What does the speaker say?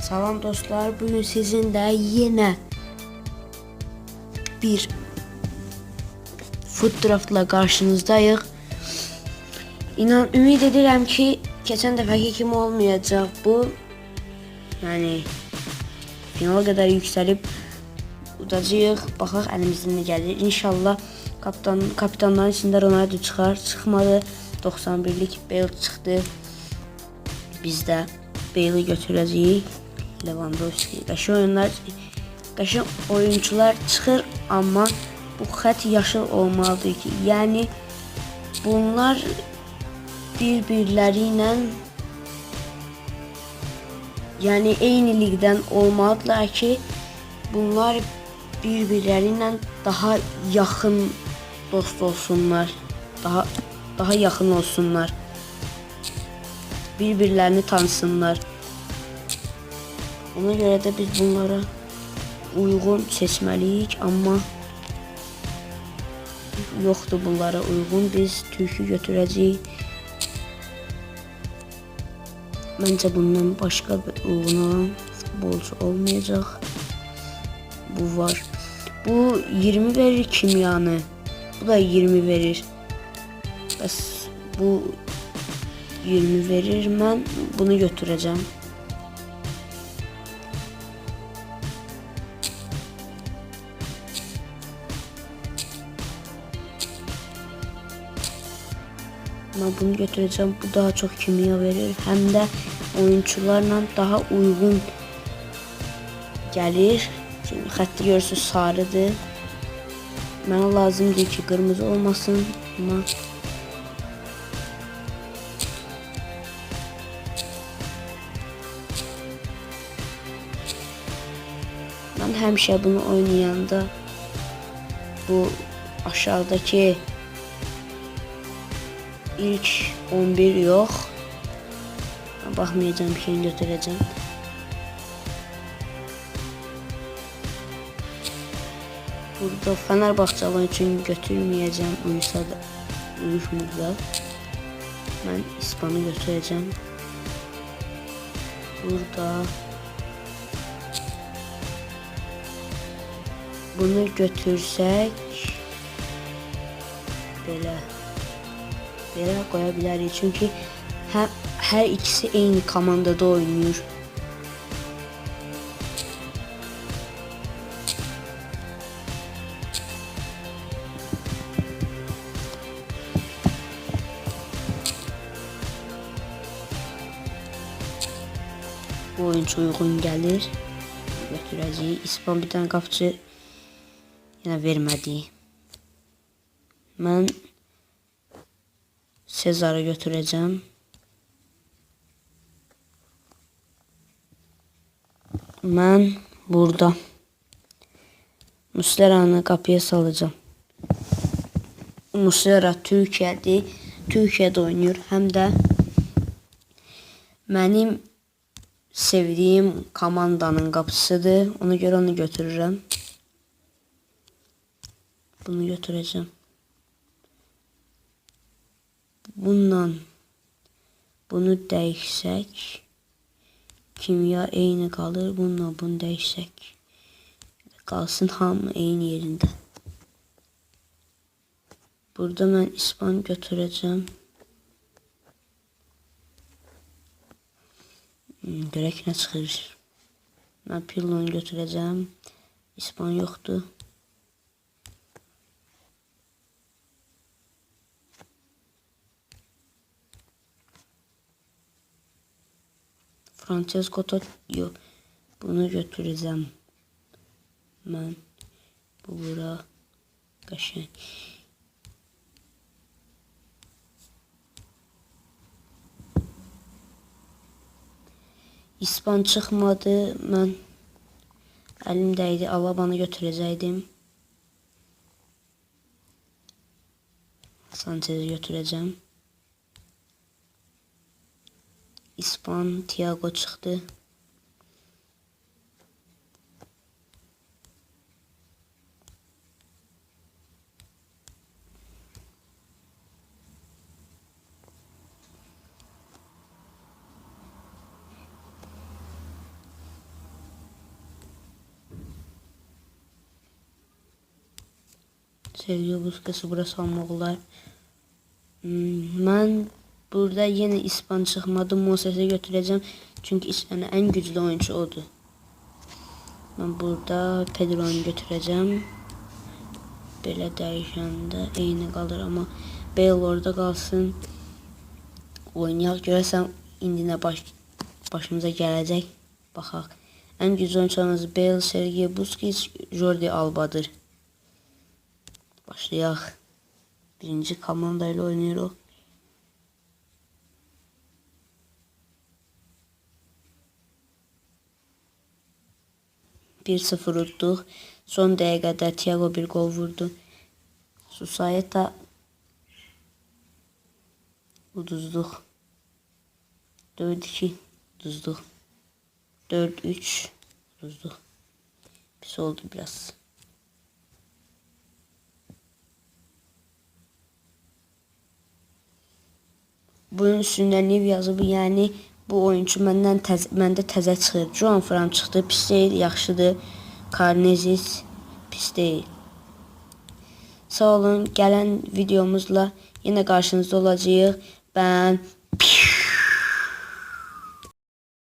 Salam dostlar, bugün sizinle yine bir food draftla karşınızdayıq. Ümid edirəm ki, keçən dəfəki kimi olmayacaq bu. Yəni finala qədər yüksəlib udacağıq. Baxaq əlimizdən nə gəlir. İnşallah kapitanların içində Ronaldo çıxar. Çıxmadı. 91'lik Bale çıxdı. Biz də Bale'i götürəcəyik. Lewandowski. Qəşəng oyuncular çıxır, amma bu xətt yaşıl olmalıdır ki, yəni bunlar bir-birləri ilə yəni eyni ligdən olmalıdırlar ki, bunlar bir-birləri ilə daha yaxın dost olsunlar, daha yaxın olsunlar, bir-birlərini tanısınlar. Ona görə də biz bunlara uyğun seçməliyik, amma yoxdur bunlara uyğun. Biz Türk'ü götürəcəyik. Məncə bundan başqa bir uyğun olan futbolcu olmayacaq. Bu var. Bu 20 verir kimyanı. Bu da 20 verir. Bəs bu 20 verir. Mən bunu götürəcəm. Ben bunu götüreceğim. Bu daha çok kimya verir. Hem de oyuncularla daha uygun gelir. Şimdi xətti görürsünüz sarıdır. Mənə lazımdır ki kırmızı olmasın. Ama ben həmişə bunu oynayanda bu aşağıdaki İlk 11 yok. Bakmayacağım, bir şeyini götüreceğim. Burada Fenerbahçe için götürmeyeceğim. Uyuşmuzda. Ben İspan'ı götüreceğim. Burada bunu götürsek böyle koyabiliriz çünkü her ikisi aynı komandada oynuyor. Bu oyuncu uygun gelir. Götüreceğiz. İspan bir tane qapıcı yine vermedi. Ben Sezar'ı götüreceğim. Ben burada Muslera'nı kapıya salacağım. Muslera Türkiye'de oynuyor. Hem de benim sevdiğim komandanın kapısıdır. Ona göre onu götürürüm. Bunu götüreceğim. Bundan bunu değişsek kimya eyni kalır. Bununla bunu değişsek kalsın hamı eyni yerinde. Burada ben İspan götüreceğim. Görək nə çıxır. Ben Pirlo'nu götüreceğim. İspan yoktu. Francesco Totti bunu götüreceğim. Ben bu bura qəşəng. İspan çıxmadı. Mən əlimdəydi. Alabanı götürəcəkdim. Sanchez'i götüreceğim. İspan Thiago çıktı. Sergio Busquets'i bura salmaq olar. Mən burada yenə İspan çıxmadı. Moses'i götürəcəm. Çünki İspanın ən güclü oyuncu odur. Mən burada Pedro'nu götürəcəm. Belə dəyişəndə eyni qalır, amma Bale orada qalsın. Oynayaq, görəsən indi nə başımıza gələcək. Baxaq. Ən güclü oyuncularımız Bale, Sergio Busquets, Jordi Alba'dır. Başlayaq. Birinci komanda ilə oynayırıq. Bir 0 utduq. Son dəqiqədə Thiago bir gol vurdu. Susaeta uduzduq. 4-2 uduzduq. 4-3 uduzduq. Pis oldu biraz. Bunun üstündən yazıb, yəni bu oyuncu məndə təzə çıxır. Joan Fram çıxdı, pis deyil, yaxşıdır. Karnezis pis deyil. Sağ olun, gələn videomuzla yenə qarşınızda olacağıq. Ben